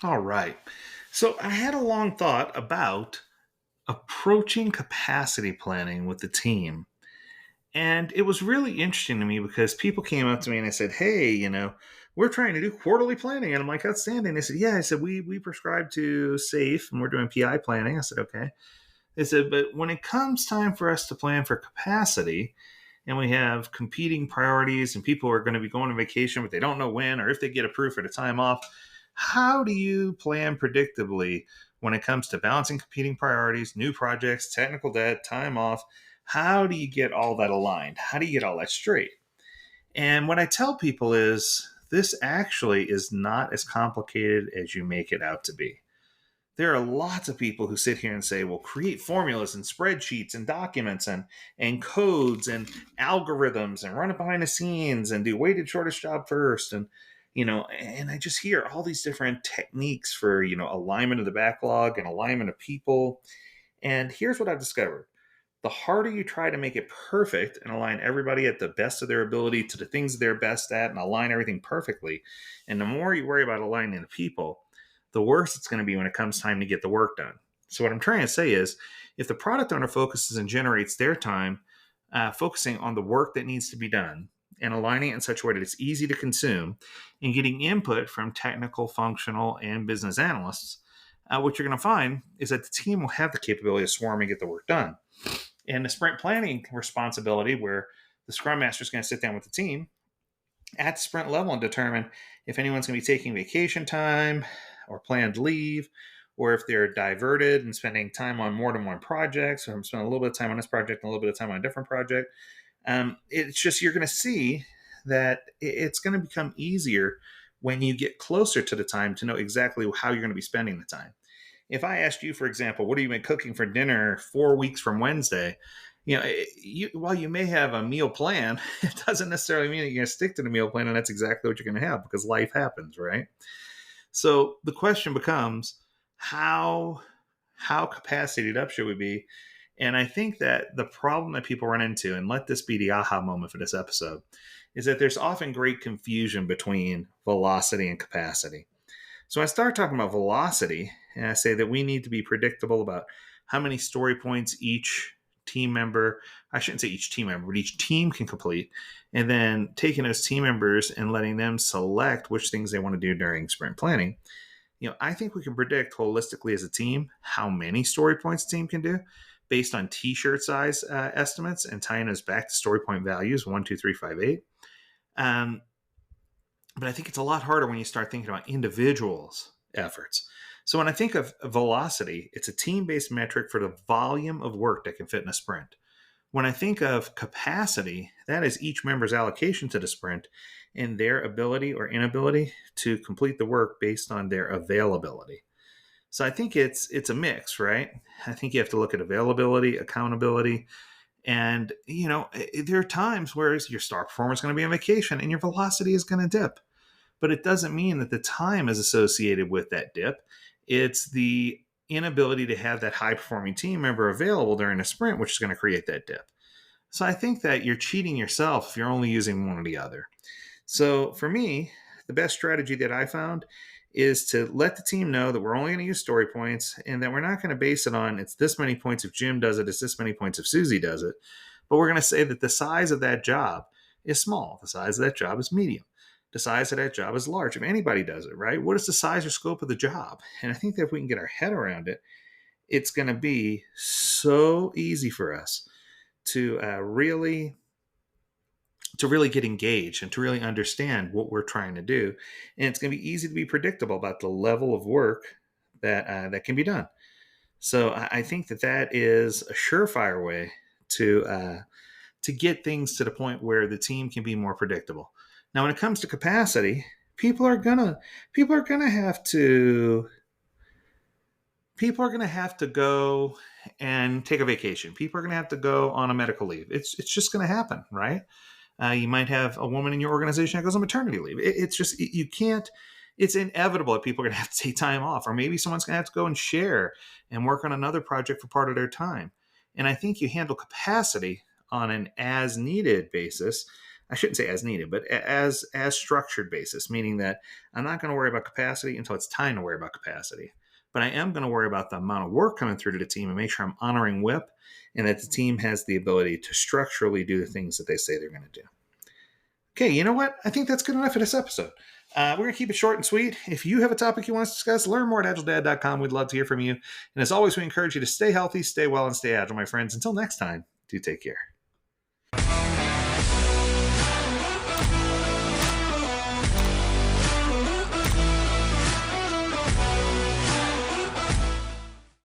All right. So I had a long thought about approaching capacity planning with the team. And it was really interesting to me because people came up to me and they said, "Hey, we're trying to do quarterly planning." And I'm like, "Outstanding." They said, "Yeah." I said, "We prescribe to SAFE and we're doing PI planning." I said, "Okay." They said, "But when it comes time for us to plan for capacity and we have competing priorities and people are going to be going on vacation, but they don't know when or if they get approved for the time off, how do you plan predictably when it comes to balancing competing priorities, new projects, technical debt, time off? How do you get all that aligned? How do you get all that straight?" And what I tell people is this actually is not as complicated as you make it out to be. There are lots of people who sit here and say, well, create formulas and spreadsheets and documents and codes and algorithms and run it behind the scenes and do weighted shortest job first. And I just hear all these different techniques for, alignment of the backlog and alignment of people. And here's what I've discovered. The harder you try to make it perfect and align everybody at the best of their ability to the things they're best at and align everything perfectly, and the more you worry about aligning the people, the worse it's going to be when it comes time to get the work done. So, what I'm trying to say is if the product owner focuses and generates their time focusing on the work that needs to be done and aligning it in such a way that it's easy to consume and getting input from technical, functional, and business analysts, what you're going to find is that the team will have the capability of swarm and get the work done. And the sprint planning responsibility, where the scrum master is going to sit down with the team at the sprint level and determine if anyone's going to be taking vacation time or planned leave, or if they're diverted and spending time on more than one project. So I'm spending a little bit of time on this project and a little bit of time on a different project. It's just you're going to see that it's going to become easier when you get closer to the time to know exactly how you're going to be spending the time. If I asked you, for example, what have you been cooking for dinner 4 weeks from Wednesday? While you may have a meal plan, it doesn't necessarily mean that you're going to stick to the meal plan and that's exactly what you're going to have because life happens, right? So the question becomes how capacitated up should we be? And I think that the problem that people run into, and let this be the aha moment for this episode, is that there's often great confusion between velocity and capacity. So I start talking about velocity, and I say that we need to be predictable about how many story points each team member, I shouldn't say each team member, but each team can complete, and then taking those team members and letting them select which things they want to do during sprint planning. I think we can predict holistically as a team how many story points a team can do based on t-shirt size estimates and tying us back to story point values 1, 2, 3, 5, 8. Um, but I think it's a lot harder when you start thinking about individuals' efforts. So when I think of velocity, it's a team-based metric for the volume of work that can fit in a sprint. When I think of capacity, that is each member's allocation to the sprint and their ability or inability to complete the work based on their availability. So I think it's a mix, right? I think you have to look at availability, accountability, and there are times where your star performer is going to be on vacation and your velocity is going to dip. But it doesn't mean that the time is associated with that dip. It's the inability to have that high performing team member available during a sprint, which is going to create that dip. So I think that you're cheating yourself if you're only using one or the other. So for me, the best strategy that I found is to let the team know that we're only going to use story points and that we're not going to base it on it's this many points if Jim does it, it's this many points if Susie does it. But we're going to say that the size of that job is small, the size of that job is medium, the size of that job is large. If anybody does it, right? What is the size or scope of the job? And I think that if we can get our head around it, it's going to be so easy for us to really get engaged and to really understand what we're trying to do. And it's going to be easy to be predictable about the level of work that can be done. So I think that is a surefire way to get things to the point where the team can be more predictable. Now, when it comes to capacity, people are gonna have to go and take a vacation. People are gonna have to go on a medical leave. It's just gonna happen, right? You might have a woman in your organization that goes on maternity leave. It's just you can't. It's inevitable that people are going to have to take time off, or maybe someone's going to have to go and share and work on another project for part of their time. And I think you handle capacity on an as needed basis I shouldn't say as needed, but as structured basis, meaning that I'm not going to worry about capacity until it's time to worry about capacity. But I am going to worry about the amount of work coming through to the team and make sure I'm honoring WIP and that the team has the ability to structurally do the things that they say they're going to do. Okay, you know what? I think that's good enough for this episode. We're going to keep it short and sweet. If you have a topic you want us to discuss, learn more at AgileDad.com. We'd love to hear from you. And as always, we encourage you to stay healthy, stay well, and stay agile, my friends. Until next time, do take care.